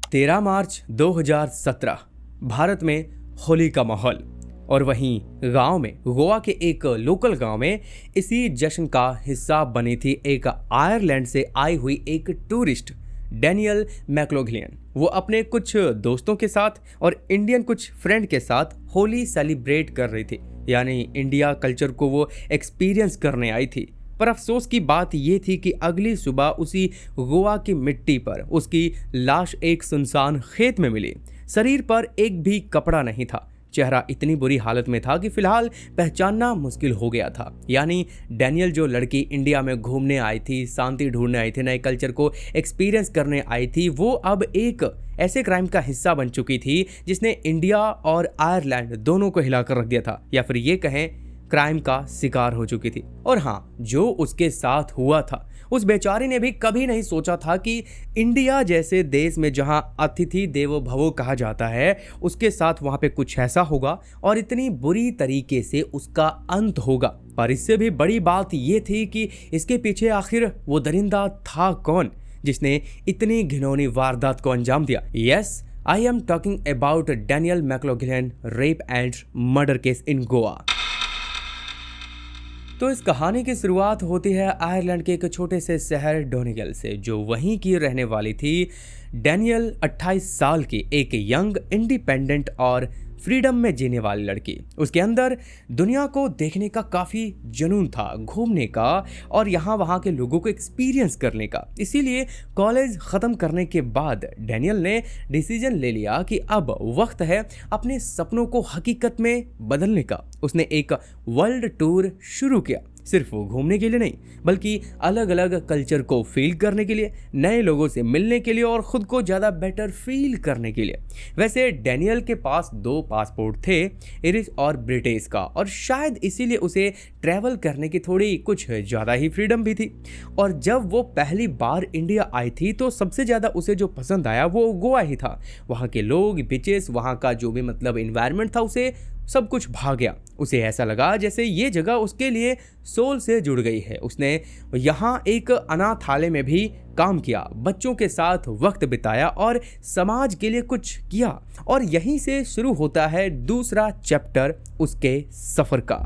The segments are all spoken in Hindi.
13 मार्च 2017 भारत में होली का माहौल। और वहीं गांव में, गोवा के एक लोकल गांव में इसी जश्न का हिस्सा बनी थी एक आयरलैंड से आई हुई एक टूरिस्ट डैनियल मैक्लोघलियन। वो अपने कुछ दोस्तों के साथ और इंडियन कुछ फ्रेंड के साथ होली सेलिब्रेट कर रही थी, यानी इंडिया कल्चर को वो एक्सपीरियंस करने आई थी। पर अफसोस की बात यह थी कि अगली सुबह उसी गोवा की मिट्टी पर उसकी लाश एक सुनसान खेत में मिली। शरीर पर एक भी कपड़ा नहीं था, चेहरा इतनी बुरी हालत में था कि फिलहाल पहचानना मुश्किल हो गया था। यानी डैनियल, जो लड़की इंडिया में घूमने आई थी, शांति ढूंढने आई थी, नए कल्चर को एक्सपीरियंस करने आई थी, वो अब एक ऐसे क्राइम का हिस्सा बन चुकी थी जिसने इंडिया और आयरलैंड दोनों को हिलाकर रख दिया था, या फिर ये कहें क्राइम का शिकार हो चुकी थी। और हाँ, जो उसके साथ हुआ था, उस बेचारी ने भी कभी नहीं सोचा था कि इंडिया जैसे देश में जहां अतिथि देवो भवो कहा जाता है, उसके साथ वहां पे कुछ ऐसा होगा और इतनी बुरी तरीके से उसका अंत होगा। पर इससे भी बड़ी बात ये थी कि इसके पीछे आखिर वो दरिंदा था कौन जिसने इतनी घिनौनी वारदात को अंजाम दिया। Yes, I am talking about Daniel McLaughlin rape and murder case in Goa. तो इस कहानी की शुरुआत होती है आयरलैंड के एक छोटे से शहर डोनेगल से, जो वहीं की रहने वाली थी। डैनियल 28 साल की एक यंग, इंडिपेंडेंट और फ्रीडम में जीने वाली लड़की। उसके अंदर दुनिया को देखने का काफ़ी जुनून था, घूमने का और यहाँ वहाँ के लोगों को एक्सपीरियंस करने का। इसीलिए कॉलेज ख़त्म करने के बाद डैनियल ने डिसीजन ले लिया कि अब वक्त है अपने सपनों को हकीकत में बदलने का। उसने एक वर्ल्ड टूर शुरू किया, सिर्फ वो घूमने के लिए नहीं, बल्कि अलग अलग कल्चर को फील करने के लिए, नए लोगों से मिलने के लिए और ख़ुद को ज़्यादा बेटर फील करने के लिए। वैसे डैनियल के पास 2 पासपोर्ट थे, इरिश और ब्रिटिश का, और शायद इसीलिए उसे ट्रैवल करने की थोड़ी कुछ ज़्यादा ही फ्रीडम भी थी। और जब वो पहली बार इंडिया आई थी तो सबसे ज़्यादा उसे जो पसंद आया वो गोवा ही था। वहाँ के लोग, बीचेस, वहाँ का जो भी इन्वायरमेंट था, उसे सब कुछ भा गया। उसे ऐसा लगा जैसे ये जगह उसके लिए सोल से जुड़ गई है। उसने यहाँ एक अनाथालय में भी काम किया, बच्चों के साथ वक्त बिताया और समाज के लिए कुछ किया। और यहीं से शुरू होता है दूसरा चैप्टर उसके सफर का।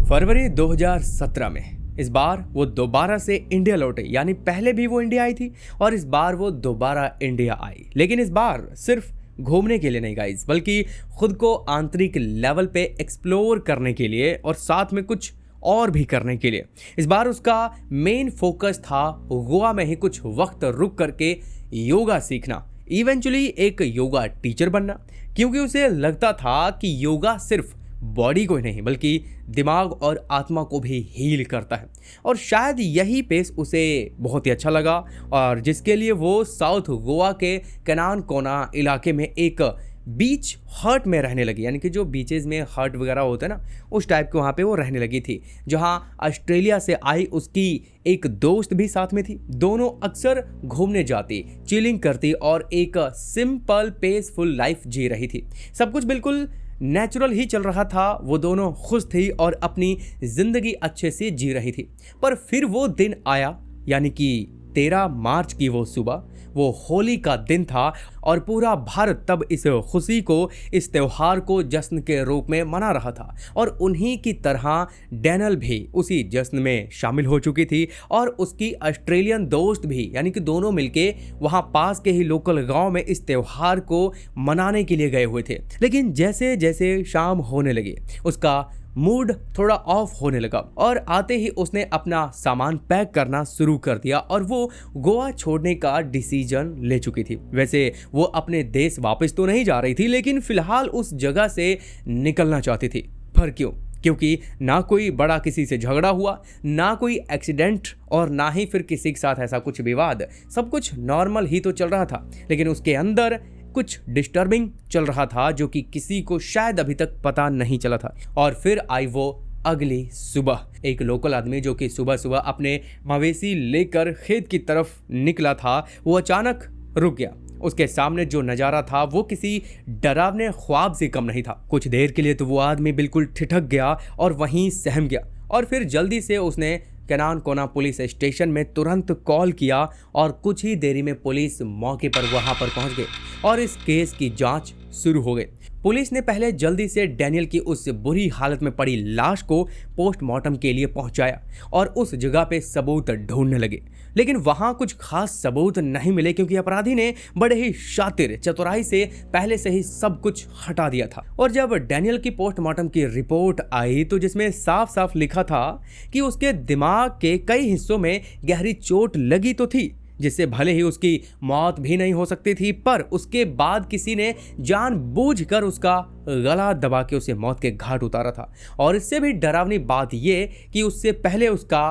फरवरी 2017 में इस बार वो दोबारा से इंडिया लौटे, यानी पहले भी वो इंडिया आई थी और इस बार वो दोबारा इंडिया आई। लेकिन इस बार सिर्फ घूमने के लिए नहीं गाइस, बल्कि खुद को आंतरिक लेवल पे एक्सप्लोर करने के लिए और साथ में कुछ और भी करने के लिए। इस बार उसका मेन फोकस था गोवा में ही कुछ वक्त रुक करके योगा सीखना, इवेंचुअली एक योगा टीचर बनना, क्योंकि उसे लगता था कि योगा सिर्फ बॉडी को ही नहीं बल्कि दिमाग और आत्मा को भी हील करता है। और शायद यही पेस उसे बहुत ही अच्छा लगा, और जिसके लिए वो साउथ गोवा के कनान कोना इलाके में एक बीच हट में रहने लगी, यानी कि जो बीचेस में हट वगैरह होता है ना, उस टाइप के वहाँ पे वो रहने लगी थी, जहाँ ऑस्ट्रेलिया से आई उसकी एक दोस्त भी साथ में थी। दोनों अक्सर घूमने जाती, चिलिंग करती और एक सिंपल पीसफुल लाइफ जी रही थी। सब कुछ बिल्कुल नेचुरल ही चल रहा था, वो दोनों खुश थी और अपनी जिंदगी अच्छे से जी रही थी। पर फिर वो दिन आया, यानी कि 13 मार्च की वो सुबह, वो होली का दिन था और पूरा भारत तब इस खुशी को, इस त्यौहार को जश्न के रूप में मना रहा था। और उन्हीं की तरह डैनियल भी उसी जश्न में शामिल हो चुकी थी और उसकी ऑस्ट्रेलियन दोस्त भी, यानी कि दोनों मिलके वहाँ पास के ही लोकल गांव में इस त्यौहार को मनाने के लिए गए हुए थे। लेकिन जैसे जैसे शाम होने लगी, उसका मूड थोड़ा ऑफ होने लगा और आते ही उसने अपना सामान पैक करना शुरू कर दिया और वो गोवा छोड़ने का डिसीजन ले चुकी थी। वैसे वो अपने देश वापस तो नहीं जा रही थी, लेकिन फिलहाल उस जगह से निकलना चाहती थी। पर क्यों? क्योंकि ना कोई बड़ा किसी से झगड़ा हुआ, ना कोई एक्सीडेंट और ना ही फिर किसी के साथ ऐसा कुछ विवाद। सब कुछ नॉर्मल ही तो चल रहा था, लेकिन उसके अंदर कुछ डिस्टर्बिंग चल रहा था जो कि किसी को शायद अभी तक पता नहीं चला था। और फिर आई वो अगली सुबह। एक लोकल आदमी जो कि सुबह सुबह अपने मवेशी लेकर खेत की तरफ निकला था, वो अचानक रुक गया। उसके सामने जो नज़ारा था वो किसी डरावने ख्वाब से कम नहीं था। कुछ देर के लिए तो वो आदमी बिल्कुल ठिठक गया और वहीं सहम गया, और फिर जल्दी से उसने केनान कोना पुलिस स्टेशन में तुरंत कॉल किया और कुछ ही देरी में पुलिस मौके पर वहां पर पहुंच गई और इस केस की जांच शुरू हो गई। पुलिस ने पहले जल्दी से डैनियल की उस बुरी हालत में पड़ी लाश को पोस्टमार्टम के लिए पहुंचाया और उस जगह पे सबूत ढूंढने लगे, लेकिन वहां कुछ खास सबूत नहीं मिले क्योंकि अपराधी ने बड़े ही शातिर चतुराई से पहले से ही सब कुछ हटा दिया था। और जब डैनियल की पोस्टमार्टम की रिपोर्ट आई तो जिसमें साफ साफ लिखा था कि उसके दिमाग के कई हिस्सों में गहरी चोट लगी तो थी, जिससे भले ही उसकी मौत भी नहीं हो सकती थी, पर उसके बाद किसी ने जानबूझकर उसका गला दबा के उसे मौत के घाट उतारा था। और इससे भी डरावनी बात यह कि उससे पहले उसका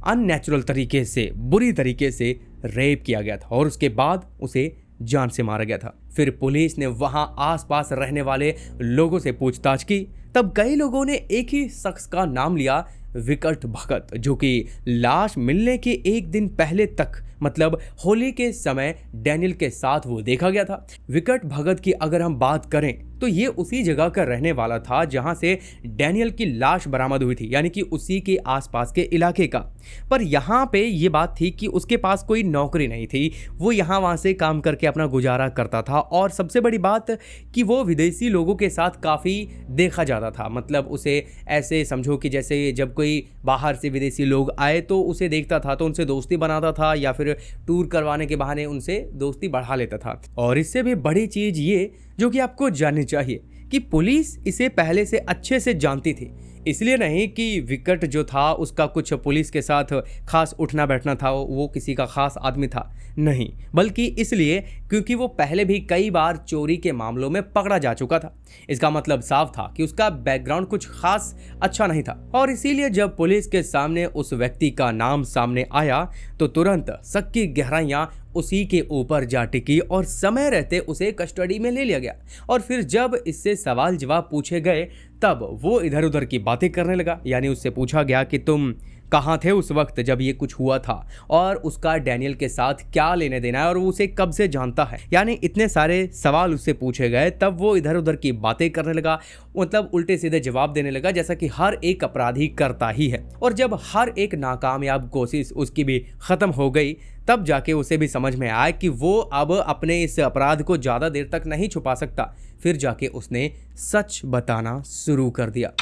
अननेचुरल तरीके से, बुरी तरीके से रेप किया गया था और उसके बाद उसे जान से मारा गया था। फिर पुलिस ने वहां आसपास रहने वाले लोगों से पूछताछ की, तब कई लोगों ने एक ही शख्स का नाम लिया, विकट भगत, जो कि लाश मिलने के एक दिन पहले तक मतलब होली के समय डैनियल के साथ वो देखा गया था। विकट भगत की अगर हम बात करें तो ये उसी जगह का रहने वाला था जहां से डैनियल की लाश बरामद हुई थी, यानी कि उसी के आसपास के इलाके का। पर यहाँ पे ये बात थी कि उसके पास कोई नौकरी नहीं थी, वो यहाँ वहाँ से काम करके अपना गुजारा करता था और सबसे बड़ी बात कि वो विदेशी लोगों के साथ काफ़ी देखा जाता था। मतलब उसे ऐसे समझो कि जैसे जब कोई बाहर से विदेशी लोग आए तो उसे देखता था तो उनसे दोस्ती बनाता था या फिर टूर करवाने के बहाने उनसे दोस्ती बढ़ा लेता था। और इससे भी बड़ी चीज़ ये जो कि आपको जाननी चाहिए कि पुलिस इसे पहले से अच्छे से जानती थी, इसलिए नहीं कि विकट जो था उसका कुछ पुलिस के साथ खास उठना बैठना था, वो किसी का खास आदमी था, नहीं, बल्कि इसलिए क्योंकि वो पहले भी कई बार चोरी के मामलों में पकड़ा जा चुका था। इसका मतलब साफ था कि उसका बैकग्राउंड कुछ खास अच्छा नहीं था और इसीलिए जब पुलिस के सामने उस व्यक्ति का नाम सामने आया तो तुरंत शक की गहराइयां उसी के ऊपर जा टिकी और समय रहते उसे कस्टडी में ले लिया गया। और फिर जब इससे सवाल जवाब पूछे गए तब वो इधर उधर की बातें करने लगा, यानी उससे पूछा गया कि तुम कहाँ थे उस वक्त जब ये कुछ हुआ था और उसका डैनियल के साथ क्या लेने देना है और वो उसे कब से जानता है। यानी इतने सारे सवाल उससे पूछे गए तब वो इधर उधर की बातें करने लगा, मतलब उल्टे सीधे जवाब देने लगा जैसा कि हर एक अपराधी करता ही है। और जब हर एक नाकामयाब कोशिश उसकी भी खत्म हो गई तब जाके उसे भी समझ में आया कि वो अब अपने इस अपराध को ज़्यादा देर तक नहीं छुपा सकता। फिर जाके उसने सच बताना शुरू कर दिया।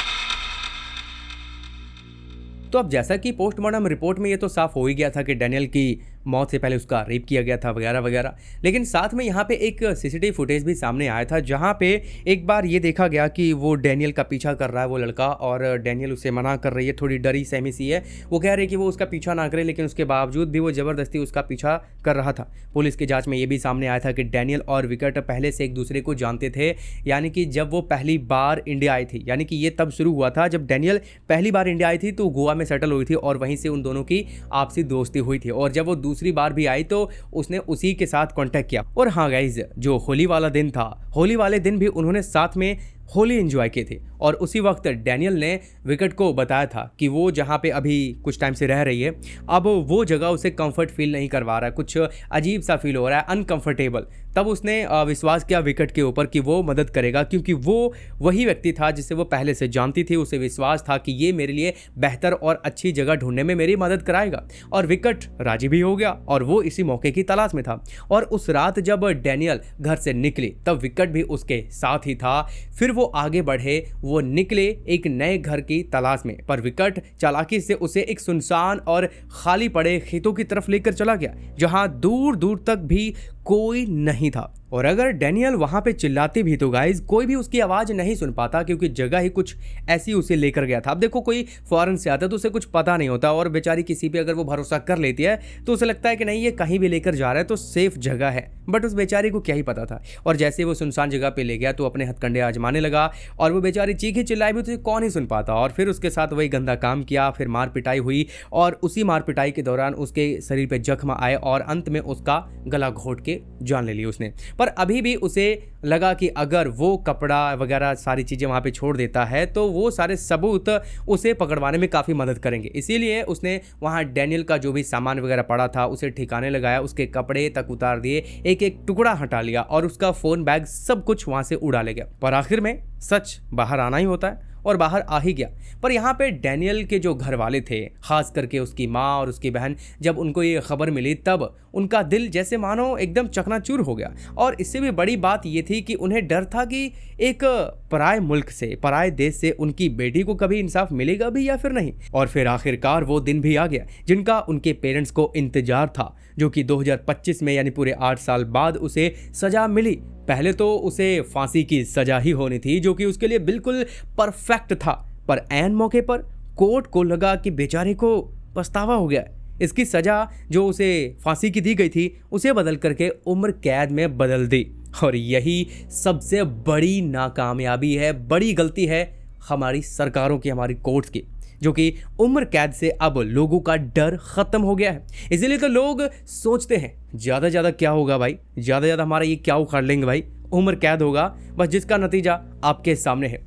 तो अब जैसा कि पोस्टमार्टम रिपोर्ट में ये तो साफ हो ही गया था कि डैनियल की मौत से पहले उसका रेप किया गया था वगैरह वगैरह, लेकिन साथ में यहाँ पे एक सीसीटीवी फुटेज भी सामने आया था जहाँ पे एक बार ये देखा गया कि वो डैनियल का पीछा कर रहा है वो लड़का और डैनियल उसे मना कर रही है, थोड़ी डरी सहमी सी है। वो कह रही है कि वो उसका पीछा ना करे, लेकिन उसके बावजूद भी वो ज़बरदस्ती उसका पीछा कर रहा था। पुलिस की जाँच में ये भी सामने आया था कि डैनियल और विकट पहले से एक दूसरे को जानते थे, यानी कि जब वो पहली बार इंडिया आई थी, यानी कि ये तब शुरू हुआ था जब डैनियल पहली बार इंडिया आई थी तो गोवा में सेटल हुई थी और वहीं से उन दोनों की आपसी दोस्ती हुई थी। और जब वो दूसरी बार भी आई तो उसने उसी के साथ कांटेक्ट किया। और हाँ गाइज, जो होली वाला दिन था, होली वाले दिन भी उन्होंने साथ में होली एंजॉय की थी और उसी वक्त डैनियल ने विकट को बताया था कि वो जहाँ पे अभी कुछ टाइम से रह रही है अब वो जगह उसे कंफर्ट फील नहीं करवा रहा है, कुछ अजीब सा फील हो रहा है, अनकंफर्टेबल। तब उसने विश्वास किया विकट के ऊपर कि वो मदद करेगा क्योंकि वो वही व्यक्ति था जिसे वो पहले से जानती थी। उसे विश्वास था कि ये मेरे लिए बेहतर और अच्छी जगह ढूंढने में मेरी मदद कराएगा और विकट राजी भी हो गया और वो इसी मौके की तलाश में था। और उस रात जब डैनियल घर से निकली तब विकट भी उसके साथ ही था। फिर वो आगे बढ़े, वो निकले एक नए घर की तलाश में, पर विकट चालाकी से उसे एक सुनसान और खाली पड़े खेतों की तरफ लेकर चला गया जहां दूर दूर तक भी कोई नहीं था। और अगर डैनियल वहां पे चिल्लाती भी तो गाइज कोई भी उसकी आवाज नहीं सुन पाता क्योंकि जगह ही कुछ ऐसी उसे लेकर गया था। अब देखो कोई फॉरेन से आता है तो उसे कुछ पता नहीं होता और बेचारी किसी पे अगर वो भरोसा कर लेती है तो उसे लगता है कि नहीं ये कहीं भी लेकर जा रहा है तो सेफ जगह है, बट उस बेचारी को क्या ही पता था। और जैसे वो सुनसान जगह पे ले गया तो अपने हथकंडे आजमाने लगा और वो बेचारी चीखी चिल्लाई भी तो कौन ही सुन पाता। और फिर उसके साथ वही गंदा काम किया, फिर मार पिटाई हुई और उसी मार पिटाई के दौरान उसके शरीर पे जख्म आए और अंत में उसका गला घोट के जान ले ली उसने। पर अभी भी उसे लगा कि अगर वो कपड़ा वगैरह सारी चीज़ें वहाँ पे छोड़ देता है तो वो सारे सबूत उसे पकड़वाने में काफ़ी मदद करेंगे। इसीलिए उसने वहाँ डैनियल का जो भी सामान वगैरह पड़ा था उसे ठिकाने लगाया, उसके कपड़े तक उतार दिए, एक एक टुकड़ा हटा लिया और उसका फ़ोन बैग सब कुछ वहाँ से उड़ा ले गया। पर आखिर में सच बाहर आना ही होता है और बाहर आ ही गया। पर यहाँ पे डैनियल के जो घर वाले थे, खास करके उसकी माँ और उसकी बहन, जब उनको ये खबर मिली तब उनका दिल जैसे मानो एकदम चकनाचूर हो गया। और इससे भी बड़ी बात ये थी कि उन्हें डर था कि एक पराए मुल्क से, पराए देश से उनकी बेटी को कभी इंसाफ मिलेगा भी या फिर नहीं। और फिर आखिरकार वो दिन भी आ गया जिनका उनके पेरेंट्स को इंतजार था, जो कि 2025 में यानी पूरे 8 साल बाद उसे सजा मिली। पहले तो उसे फांसी की सजा ही होनी थी, जो कि उसके लिए बिल्कुल परफेक्ट था। पर ऐन मौके पर कोर्ट को लगा कि बेचारे को पछतावा हो गया। इसकी सजा जो उसे फांसी की दी गई थी उसे बदल करके उम्र कैद में बदल दी। और यही सबसे बड़ी नाकामयाबी है, बड़ी गलती है हमारी सरकारों की, हमारी कोर्ट्स की, जो कि उम्र कैद से अब लोगों का डर खत्म हो गया है। इसीलिए तो लोग सोचते हैं ज़्यादा क्या होगा भाई, ज़्यादा हमारा ये क्या उखाड़ लेंगे भाई, उम्र कैद होगा बस, जिसका नतीजा आपके सामने है।